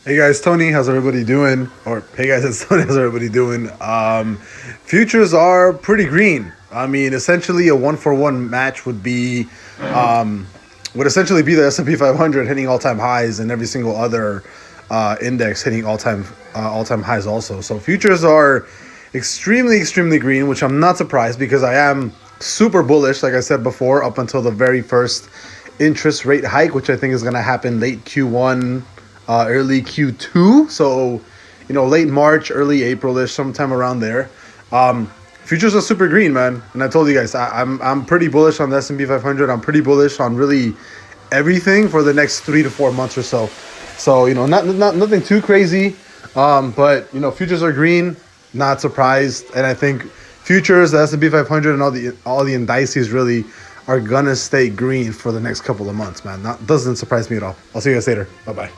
Hey guys, Tony, how's everybody doing? Or hey guys, it's Tony, how's everybody doing? Futures are pretty green. I mean, essentially a 1-for-1 match would essentially be the S&P 500 hitting all-time highs and every single other index hitting all-time highs also. So futures are extremely green, which I'm not surprised because I am super bullish, like I said before, up until the very first interest rate hike, which I think is going to happen late Q1, early Q2. So, late March, early April-ish, sometime around there. Futures are super green, man. And I told you guys, I'm pretty bullish on the S&P 500. I'm pretty bullish on really everything for the next 3 to 4 months or so. So, nothing too crazy. But futures are green. Not surprised. And I think futures, the S&P 500, and all the indices really are gonna stay green for the next couple of months, man. Doesn't surprise me at all. I'll see you guys later. Bye bye.